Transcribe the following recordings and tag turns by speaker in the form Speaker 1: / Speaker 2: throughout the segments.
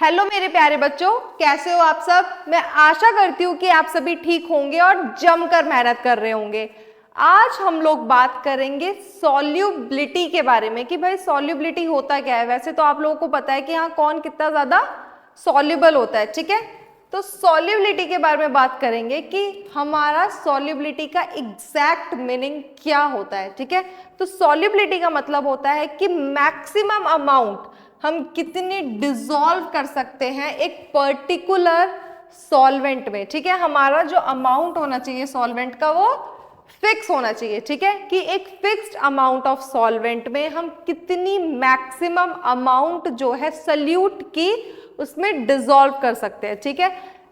Speaker 1: Hello मेरे प्यारे बच्चों, कैसे हो आप सब। मैं आशा करती हूँ कि आप सभी ठीक होंगे और जमकर मेहनत कर रहे होंगे। आज हम लोग बात करेंगे सॉल्युबिलिटी के बारे में कि भाई सॉल्युबिलिटी होता क्या है। वैसे तो आप लोगों को पता है कि हाँ कौन कितना ज्यादा सॉल्युबल होता है, ठीक है। तो सॉल्युबिलिटी के बारे में बात करेंगे कि हमारा सॉल्युबिलिटी का एग्जैक्ट मीनिंग क्या होता है, ठीक है। तो सॉल्युबिलिटी का मतलब होता है कि मैक्सिमम अमाउंट हम कितनी डिसॉल्व कर सकते हैं एक पर्टिकुलर सॉल्वेंट में, ठीक है। हमारा जो अमाउंट होना चाहिए सॉल्वेंट का वो फिक्स होना चाहिए, ठीक है, कि एक फिक्स्ड अमाउंट ऑफ सॉल्वेंट में हम कितनी मैक्सिमम अमाउंट जो है सल्यूट की उसमें डिसॉल्व कर सकते हैं, ठीक है।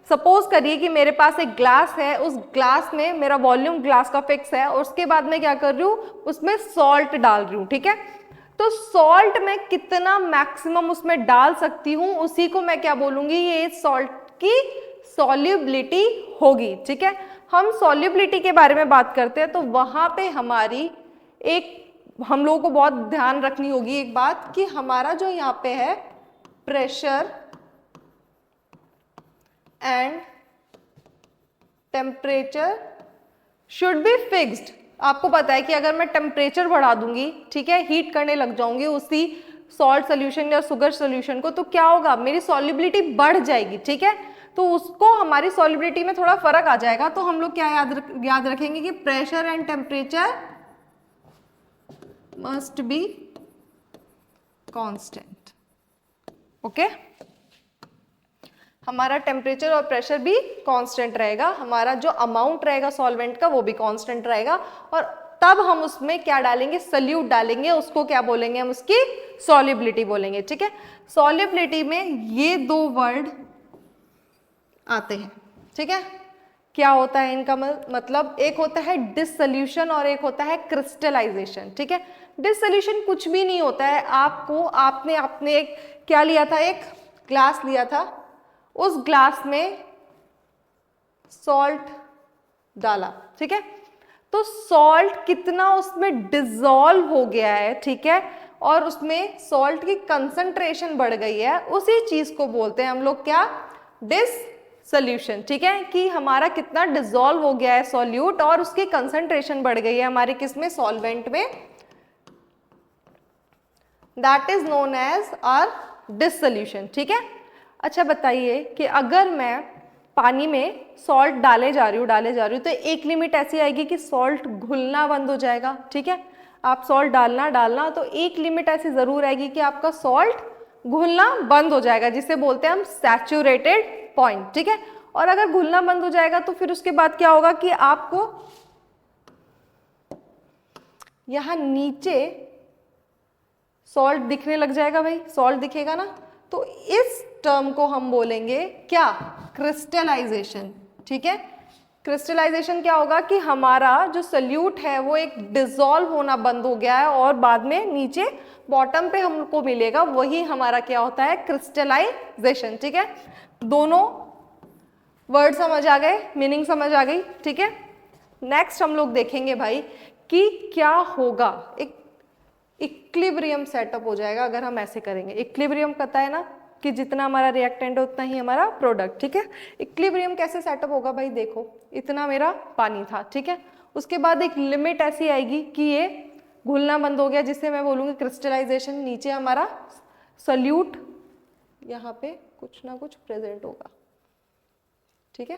Speaker 1: सपोज करिए कि मेरे पास एक ग्लास है, उस ग्लास में मेरा वॉल्यूम ग्लास का फिक्स है और उसके बाद मैं क्या कर रही हूँ उसमें सॉल्ट डाल रही हूँ, ठीक है। तो सॉल्ट में कितना मैक्सिमम उसमें डाल सकती हूँ उसी को मैं क्या बोलूंगी, ये सॉल्ट की सॉल्युबिलिटी होगी, ठीक है। हम सॉल्युबिलिटी के बारे में बात करते हैं तो वहां पे हमारी एक हम लोगों को बहुत ध्यान रखनी होगी एक बात कि हमारा जो यहाँ पे है pressure and temperature should be fixed. आपको पता है कि अगर मैं टेम्परेचर बढ़ा दूंगी, ठीक है, हीट करने लग जाऊंगी उसी सॉल्ट सोल्यूशन या शुगर सोल्यूशन को, तो क्या होगा, मेरी सॉल्युबिलिटी बढ़ जाएगी, ठीक है। तो उसको हमारी सॉल्युबिलिटी में थोड़ा फर्क आ जाएगा। तो हम लोग क्या याद रखेंगे कि pressure and temperature must be constant, okay. हमारा टेम्परेचर और प्रेशर भी कांस्टेंट रहेगा, हमारा जो अमाउंट रहेगा सॉल्वेंट का वो भी कांस्टेंट रहेगा, और तब हम उसमें क्या डालेंगे, सल्यूट डालेंगे, उसको क्या बोलेंगे, हम उसकी सॉल्युबिलिटी बोलेंगे, ठीक है। सॉल्युबिलिटी में ये दो वर्ड आते हैं, ठीक है। क्या होता है इनका मतलब, एक होता है डिसोल्यूशन और एक होता है क्रिस्टलाइजेशन, ठीक है। डिसोल्यूशन कुछ भी नहीं होता है, आपने एक क्या लिया था, एक ग्लास लिया था, उस ग्लास में सॉल्ट डाला, ठीक है। तो सॉल्ट कितना उसमें डिसॉल्व हो गया है, ठीक है, और उसमें सॉल्ट की कंसंट्रेशन बढ़ गई है, उसी चीज को बोलते हैं हम लोग क्या, डिसोल्यूशन, ठीक है। कि हमारा कितना डिसॉल्व हो गया है सॉल्यूट और उसकी कंसंट्रेशन बढ़ गई है हमारे किसमें, सॉल्वेंट में, that is known as our dissolution, ठीक है। अच्छा बताइए कि अगर मैं पानी में सॉल्ट डाले जा रही हूँ तो एक लिमिट ऐसी आएगी कि सॉल्ट घुलना बंद हो जाएगा, ठीक है। आप सॉल्ट डालना तो एक लिमिट ऐसी जरूर आएगी कि आपका सॉल्ट घुलना बंद हो जाएगा, जिसे बोलते हैं हम सैचुरेटेड पॉइंट, ठीक है। और अगर घुलना बंद हो जाएगा तो फिर उसके बाद क्या होगा कि आपको यहां नीचे सॉल्ट दिखने लग जाएगा, भाई सॉल्ट दिखेगा ना, तो इस टर्म को हम बोलेंगे क्या, क्रिस्टलाइजेशन, ठीक है। क्रिस्टलाइजेशन क्या होगा कि हमारा जो सल्यूट है वो एक डिसॉल्व होना बंद हो गया है और बाद में नीचे बॉटम पे हमको मिलेगा, वही हमारा क्या होता है, क्रिस्टलाइजेशन, ठीक है। दोनों वर्ड समझ आ गए, मीनिंग समझ आ गई, ठीक है। नेक्स्ट हम लोग देखेंगे भाई कि क्या होगा, एक इक्विलिब्रियम सेटअप हो जाएगा अगर हम ऐसे करेंगे। इक्विलिब्रियम पता है ना कि जितना हमारा रिएक्टेंट है उतना ही हमारा प्रोडक्ट, ठीक है। इक्विलिब्रियम कैसे सेटअप होगा भाई, देखो इतना मेरा पानी था, ठीक है, उसके बाद एक लिमिट ऐसी आएगी कि ये घुलना बंद हो गया, जिससे मैं बोलूँगी क्रिस्टलाइजेशन, नीचे हमारा सल्यूट यहाँ पे कुछ ना कुछ प्रेजेंट होगा, ठीक है।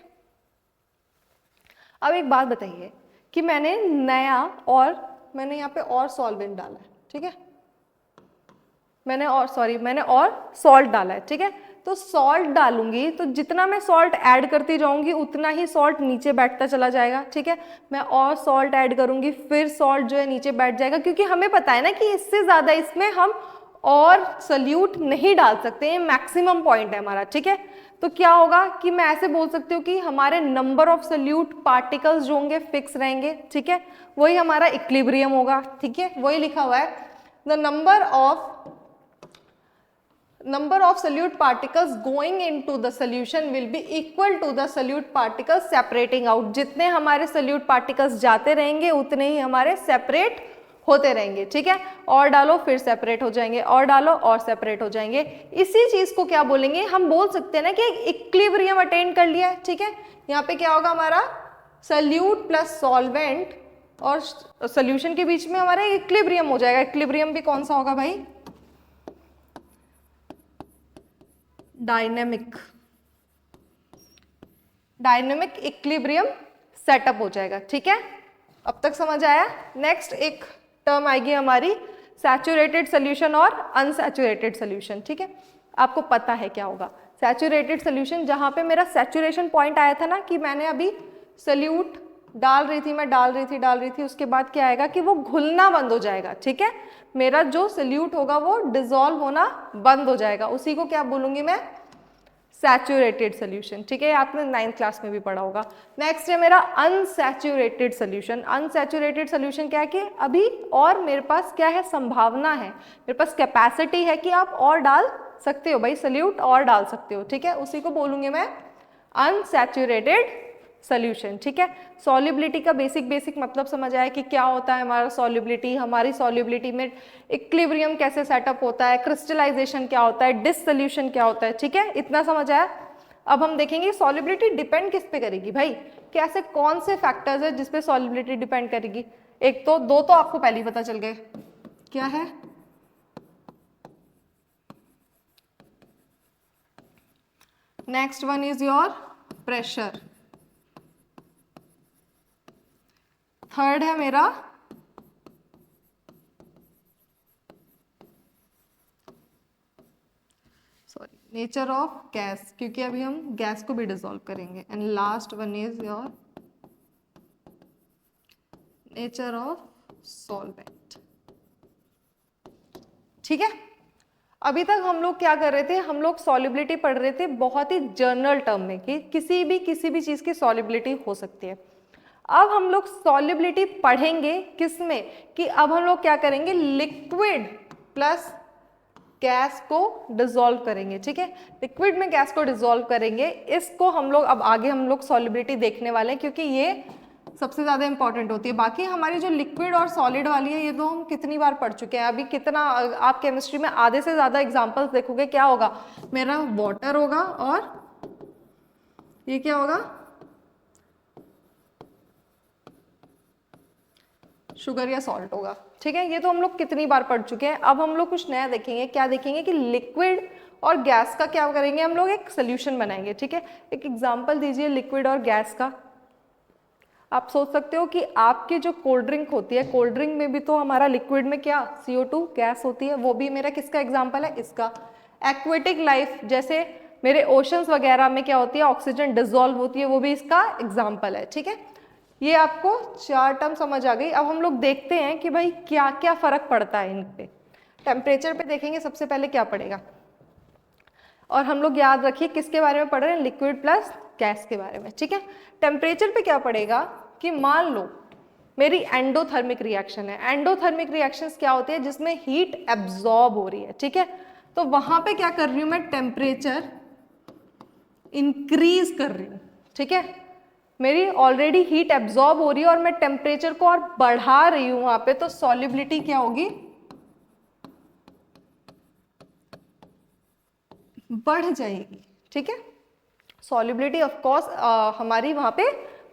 Speaker 1: अब एक बात बताइए कि मैंने यहाँ पे और सॉल्वेंट डाला है, ठीक है, मैंने और सॉल्ट डाला है, ठीक है। तो सॉल्ट डालूंगी तो जितना मैं सॉल्ट ऐड करती जाऊंगी उतना ही सॉल्ट नीचे बैठता चला जाएगा, ठीक है। मैं और सॉल्ट ऐड करूंगी, फिर सॉल्ट जो है नीचे बैठ जाएगा, क्योंकि हमें पता है ना कि इससे ज्यादा इसमें हम और सल्यूट नहीं डाल सकते, ये मैक्सिमम पॉइंट है हमारा, ठीक है। तो क्या होगा कि मैं ऐसे बोल सकती हूँ कि हमारे नंबर ऑफ सल्यूट पार्टिकल्स जो होंगे फिक्स रहेंगे, ठीक है, वही हमारा इक्विलिब्रियम होगा, ठीक है। वही लिखा हुआ है, the number of solute particles going into the solution will be equal to the solute particles separating out। जितने हमारे solute particles जाते रहेंगे उतने ही हमारे separate होते रहेंगे, ठीक है। और डालो फिर सेपरेट हो जाएंगे, और डालो और सेपरेट हो जाएंगे। इसी चीज को क्या बोलेंगे, हम बोल सकते हैं ना कि इक्विलिब्रियम अटेन कर लिया है, ठीक है। यहाँ पे क्या होगा हमारा, सल्यूट प्लस सॉल्वेंट और सोल्यूशन के बीच में हमारा इक्विलिब्रियम हो जाएगा। इक्विलिब्रियम भी कौन सा होगा भाई, डायनेमिक इक्विलिब्रियम सेटअप हो जाएगा, ठीक है। अब तक समझ आया। नेक्स्ट एक टर्म आएगी हमारी सैचुरेटेड सोल्यूशन और अनसैचुरेटेड सोल्यूशन, ठीक है। आपको पता है क्या होगा सैचुरेटेड सोल्यूशन, जहां पे मेरा सैचुरेशन पॉइंट आया था ना कि मैंने अभी सोल्यूट डाल रही थी, उसके बाद क्या आएगा कि वो घुलना बंद हो जाएगा, ठीक है। मेरा जो सोल्यूट होगा वो डिसॉल्व होना बंद हो जाएगा, उसी को क्या बोलूंगी मैं, सैचुरेटेड सोल्यूशन, ठीक है। आपने 9th क्लास में भी पढ़ा होगा। नेक्स्ट है मेरा अनसैचुरेटेड सोल्यूशन। अनसैचुरेटेड सोल्यूशन क्या है कि अभी और मेरे पास क्या है, संभावना है, मेरे पास कैपेसिटी है कि आप और डाल सकते हो भाई, सोल्यूट और डाल सकते हो, ठीक है। उसी को बोलूंगी मैं अनसैचुरेटेड सोल्यूशन, ठीक है। सॉल्युबिलिटी का बेसिक मतलब समझ आया कि क्या होता है हमारा सॉल्युबिलिटी, हमारी सॉल्युबिलिटी में इक्विलिब्रियम कैसे सेटअप होता है, क्रिस्टलाइजेशन क्या होता है, डिसोल्यूशन क्या होता है, ठीक है। इतना समझ आया। अब हम देखेंगे सॉल्युबिलिटी डिपेंड किस पे करेगी भाई, कि ऐसे कौन से फैक्टर्स है जिसपे सॉल्युबिलिटी डिपेंड करेगी। एक तो दो तो आपको पहले ही पता चल गए, क्या है, next one is your pressure, third है मेरा नेचर ऑफ गैस, क्योंकि अभी हम गैस को भी डिसॉल्व करेंगे, and last one is your nature of solvent, ठीक है। अभी तक हम लोग क्या कर रहे थे, हम लोग सॉल्युबिलिटी पढ़ रहे थे बहुत ही जनरल टर्म में कि किसी भी चीज की सॉल्युबिलिटी हो सकती है। अब हम लोग सॉल्युबिलिटी पढ़ेंगे किसमें, कि अब हम लोग क्या करेंगे, लिक्विड प्लस गैस को डिसॉल्व करेंगे, ठीक है। लिक्विड में गैस को डिसॉल्व करेंगे, इसको हम लोग अब आगे हम लोग सॉल्युबिलिटी देखने वाले हैं, क्योंकि ये सबसे ज्यादा इंपॉर्टेंट होती है। बाकी हमारी जो लिक्विड और सॉलिड वाली है ये तो हम कितनी बार पढ़ चुके हैं। अभी कितना आप केमिस्ट्री में आधे से ज्यादा एग्जांपल्स देखोगे, क्या होगा, मेरा वाटर होगा और ये क्या होगा, शुगर या सॉल्ट होगा, ठीक है। ये तो हम लोग कितनी बार पढ़ चुके हैं। अब हम लोग कुछ नया देखेंगे, क्या देखेंगे कि लिक्विड और गैस का क्या करेंगे, हम लोग एक सोल्यूशन बनाएंगे, ठीक है। एक एग्जांपल दीजिए लिक्विड और गैस का। आप सोच सकते हो कि आपकी जो कोल्ड ड्रिंक होती है, कोल्ड ड्रिंक में भी तो हमारा लिक्विड में क्या CO2 गैस होती है, वो भी मेरा किसका एग्जाम्पल है, इसका। एक्वेटिक लाइफ जैसे मेरे ओशंस वगैरह में क्या होती है, ऑक्सीजन डिसॉल्व होती है, वो भी इसका एग्जाम्पल है, ठीक है। ये आपको 4 टर्म समझ आ गई। अब हम लोग देखते हैं कि भाई क्या क्या फर्क पड़ता है इन पे। टेम्परेचर पे देखेंगे सबसे पहले क्या पड़ेगा, और हम लोग याद रखिए किसके बारे में पढ़ रहे हैं, लिक्विड प्लस गैस के बारे में, ठीक है। टेम्परेचर पे क्या पड़ेगा कि मान लो मेरी एंडोथर्मिक रिएक्शन है। एंडोथर्मिक रिएक्शंस क्या होती है, जिसमें हीट एब्जॉर्ब हो रही है, ठीक है। तो वहां पे क्या कर रही हूं मैं, टेम्परेचर इंक्रीज कर रही हूं, ठीक है। मेरी ऑलरेडी हीट एब्जॉर्ब हो रही है और मैं टेम्परेचर को और बढ़ा रही हूं वहां पे, तो सॉल्युबिलिटी क्या होगी, बढ़ जाएगी, ठीक है। सॉल्युबिलिटी ऑफ कोर्स हमारी वहां पे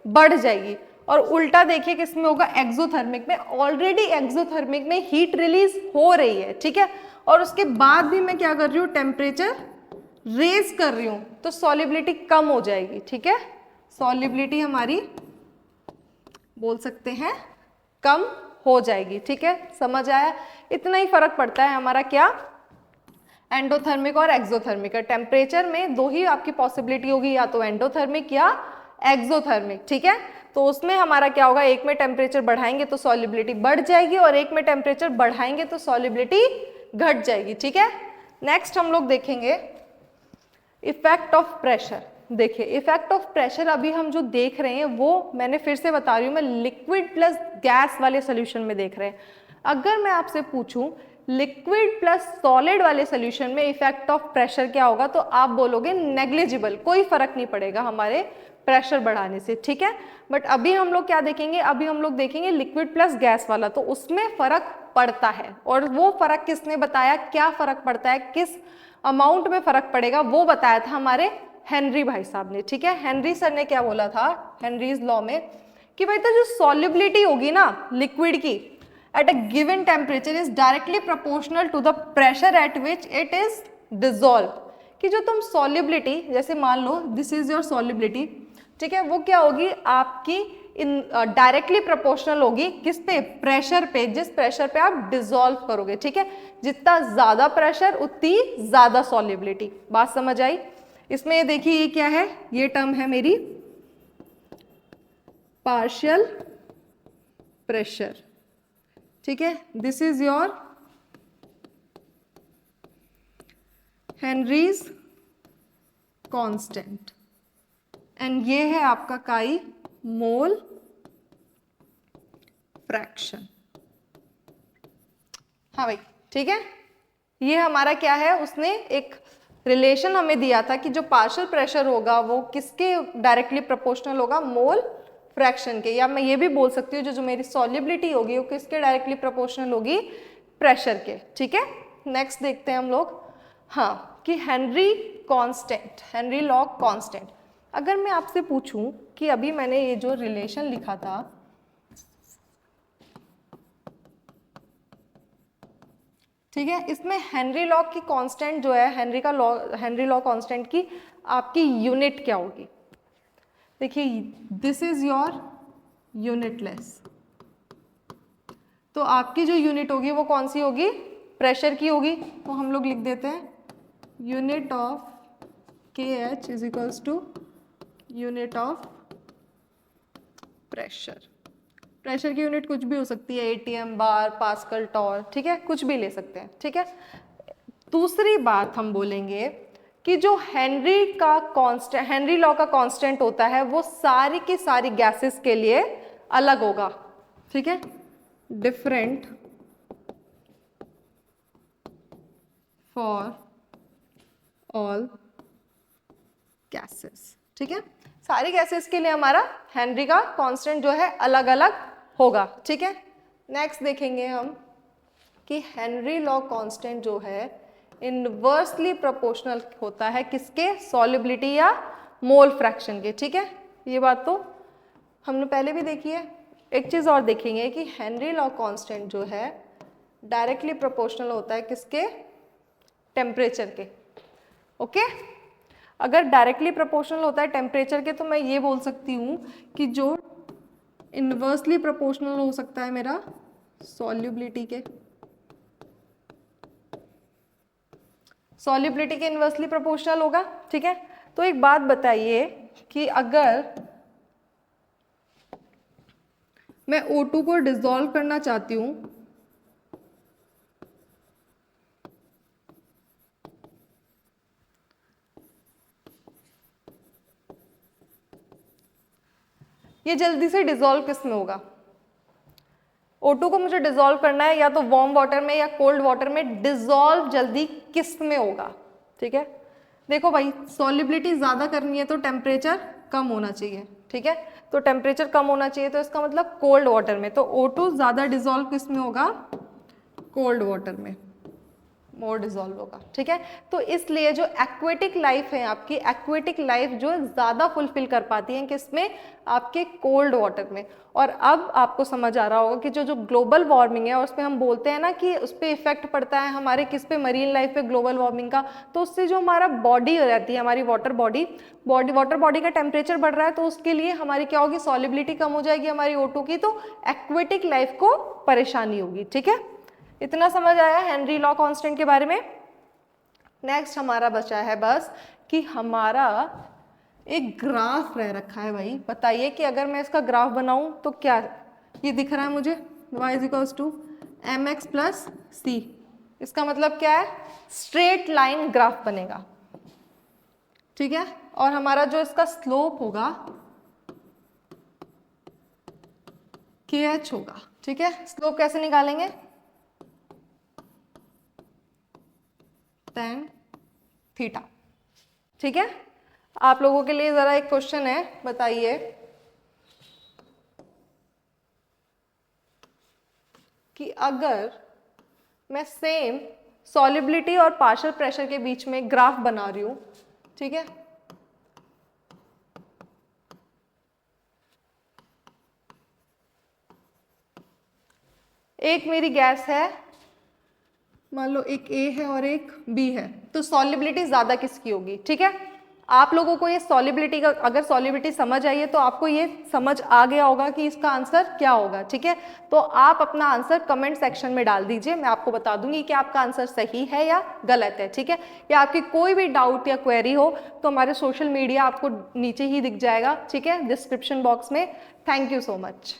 Speaker 1: बढ़ जाएगी। और उल्टा देखिए किसमें होगा, एक्सोथर्मिक में। ऑलरेडी एक्सोथर्मिक में हीट रिलीज हो रही है, ठीक है, और उसके बाद भी मैं क्या कर रही हूँ, टेम्परेचर रेज कर रही हूँ, तो सॉल्युबिलिटी कम हो जाएगी, ठीक है। सॉल्युबिलिटी हमारी बोल सकते हैं कम हो जाएगी, ठीक है। समझ आया, इतना ही फर्क पड़ता है हमारा क्या, एंडोथर्मिक और एक्सोथर्मिक का। टेम्परेचर में दो ही आपकी पॉसिबिलिटी होगी, या तो एंडोथर्मिक या एक्सोथर्मिक, ठीक है। तो उसमें हमारा क्या होगा, एक में टेम्परेचर बढ़ाएंगे तो सॉल्युबिलिटी बढ़ जाएगी, और एक में टेम्परेचर बढ़ाएंगे तो सॉल्युबिलिटी घट जाएगी, ठीक है। नेक्स्ट हम लोग देखेंगे इफेक्ट ऑफ प्रेशर। देखिए इफेक्ट ऑफ प्रेशर अभी हम जो देख रहे हैं वो मैंने फिर से बता रही हूँ, मैं लिक्विड प्लस गैस वाले सोल्यूशन में देख रहे हैं। अगर मैं आपसे पूछूं लिक्विड प्लस सॉलिड वाले सोल्यूशन में इफेक्ट ऑफ प्रेशर क्या होगा, तो आप बोलोगे नेग्लिजिबल, कोई फर्क नहीं पड़ेगा हमारे प्रेशर बढ़ाने से, ठीक है। बट अभी हम लोग क्या देखेंगे, अभी हम लोग देखेंगे लिक्विड प्लस गैस वाला, तो उसमें फर्क पड़ता है। और वो फर्क किसने बताया, क्या फर्क पड़ता है, किस अमाउंट में फर्क पड़ेगा, वो बताया था हमारे हेनरी भाई साहब ने, ठीक है। हेनरी सर ने क्या बोला था हेनरीज लॉ में कि भाई तो जो सॉल्युबिलिटी होगी ना लिक्विड की at a given temperature is directly proportional to the pressure at which it is dissolve. कि जो तुम सॉल्युबिलिटी, जैसे मान लो दिस इज योर सॉल्युबिलिटी, ठीक है, वो क्या होगी आपकी इन डायरेक्टली प्रोपोर्शनल होगी किस पे, प्रेशर पे, जिस प्रेशर पे आप डिसॉल्व करोगे, ठीक है। जितना ज्यादा प्रेशर उतनी ज्यादा सॉल्युबिलिटी। बात समझ आई। इसमें ये देखिए ये क्या है, ये टर्म है मेरी पार्शियल प्रेशर, ठीक है। This is your Henrys constant and ये है आपका काई मोल फ्रैक्शन। हाँ भाई, ठीक है। ये हमारा क्या है, उसने एक रिलेशन हमें दिया था कि जो पार्शियल प्रेशर होगा वो किसके डायरेक्टली प्रोपोर्शनल होगा, मोल फ्रैक्शन के। या मैं ये भी बोल सकती हूँ जो मेरी सॉल्युबिलिटी होगी वो किसके डायरेक्टली प्रोपोर्शनल होगी, प्रेशर के, ठीक है। नेक्स्ट देखते हैं हम लोग, हाँ, कि Henry constant, Henry law constant. अगर मैं आपसे पूछूं कि अभी मैंने ये जो रिलेशन लिखा था, ठीक है, इसमें हेनरी लॉ की कांस्टेंट जो है, हेनरी लॉ कांस्टेंट की आपकी यूनिट क्या होगी। देखिए दिस इज योर यूनिटलेस, तो आपकी जो यूनिट होगी वो कौन सी होगी, प्रेशर की होगी। तो हम लोग लिख देते हैं unit of K H is equals to unit of pressure. Pressure की यूनिट कुछ भी हो सकती है, एटीएम, बार, पास्कल, टॉर, ठीक है, कुछ भी ले सकते हैं, ठीक है। दूसरी बात हम बोलेंगे कि जो हेनरी का कांस्टेंट, हेनरी लॉ का कांस्टेंट होता है वो सारी की सारी गैसेस के लिए अलग होगा, ठीक है, डिफरेंट फॉर ऑल गैसेस, ठीक है। सारी गैसेस के लिए हमारा हेनरी का कांस्टेंट जो है अलग अलग होगा, ठीक है। नेक्स्ट देखेंगे हम कि हेनरी लॉ कांस्टेंट जो है इनवर्सली प्रोपोर्शनल होता है किसके, सॉल्युबिलिटी या मोल फ्रैक्शन के, ठीक है। ये बात तो हमने पहले भी देखी है। एक चीज और देखेंगे कि हेनरी लॉ कांस्टेंट जो है डायरेक्टली प्रोपोर्शनल होता है किसके, टेम्परेचर के, ओके। अगर डायरेक्टली प्रोपोर्शनल होता है टेम्परेचर के, तो मैं ये बोल सकती हूँ कि जो इनवर्सली प्रोपोर्शनल हो सकता है मेरा सॉल्युबिलिटी के, सॉल्युबिलिटी के इनवर्सली प्रोपोर्शनल होगा, ठीक है। तो एक बात बताइए कि अगर मैं O2 को डिसॉल्व करना चाहती हूं, ये जल्दी से डिसॉल्व किस में होगा, O2 को मुझे डिसॉल्व करना है या तो वार्म वाटर में या कोल्ड वाटर में, डिसॉल्व जल्दी किस में होगा, ठीक है। देखो भाई, सॉल्युबिलिटी ज्यादा करनी है तो टेम्परेचर कम होना चाहिए, ठीक है। तो टेम्परेचर कम होना चाहिए तो इसका मतलब कोल्ड वाटर में, तो O2 ज्यादा डिसॉल्व किस में होगा, कोल्ड वाटर में मोर डिसॉल्व होगा, ठीक है। तो इसलिए जो एक्वेटिक लाइफ है आपकी, एक्वेटिक लाइफ जो ज़्यादा फुलफिल कर पाती है किसमें, आपके कोल्ड वाटर में। और अब आपको समझ आ रहा होगा कि जो ग्लोबल वार्मिंग है और उसमें हम बोलते हैं ना कि उस पर इफेक्ट पड़ता है हमारे किस पे, मरीन लाइफ पे, ग्लोबल वार्मिंग का। तो उससे जो हमारा बॉडी हो जाती है, हमारी वाटर बॉडी का टेम्परेचर बढ़ रहा है, तो उसके लिए हमारी क्या होगी, सॉल्युबिलिटी कम हो जाएगी हमारी O2 की, तो एक्वेटिक लाइफ को परेशानी होगी, ठीक है। इतना समझ आया हेनरी लॉ कांस्टेंट के बारे में। नेक्स्ट हमारा बचा है बस कि हमारा एक ग्राफ रह रखा है भाई। बताइए कि अगर मैं इसका ग्राफ बनाऊं तो क्या ये दिख रहा है मुझे, y is equals to mx plus C. इसका मतलब क्या है, स्ट्रेट लाइन ग्राफ बनेगा, ठीक है। और हमारा जो इसका स्लोप होगा kh होगा, ठीक है। स्लोप कैसे निकालेंगे, tan थीटा, ठीक है। आप लोगों के लिए जरा एक क्वेश्चन है, बताइए कि अगर मैं सेम सॉलिबिलिटी और पार्शियल प्रेशर के बीच में ग्राफ बना रही हूं, ठीक है, एक मेरी गैस है, मान लो एक ए है और एक बी है, तो सॉलिबिलिटी ज्यादा किसकी होगी? ठीक है, आप लोगों को ये सॉलिबिलिटी का, अगर सॉलिबिलिटी समझ आई है तो आपको ये समझ आ गया होगा कि इसका आंसर क्या होगा। ठीक है, तो आप अपना आंसर कमेंट सेक्शन में डाल दीजिए, मैं आपको बता दूंगी कि आपका आंसर सही है या गलत है। ठीक है, या आपकी कोई भी डाउट या क्वेरी हो तो हमारे सोशल मीडिया आपको नीचे ही दिख जाएगा, ठीक है, डिस्क्रिप्शन बॉक्स में। Thank you so much.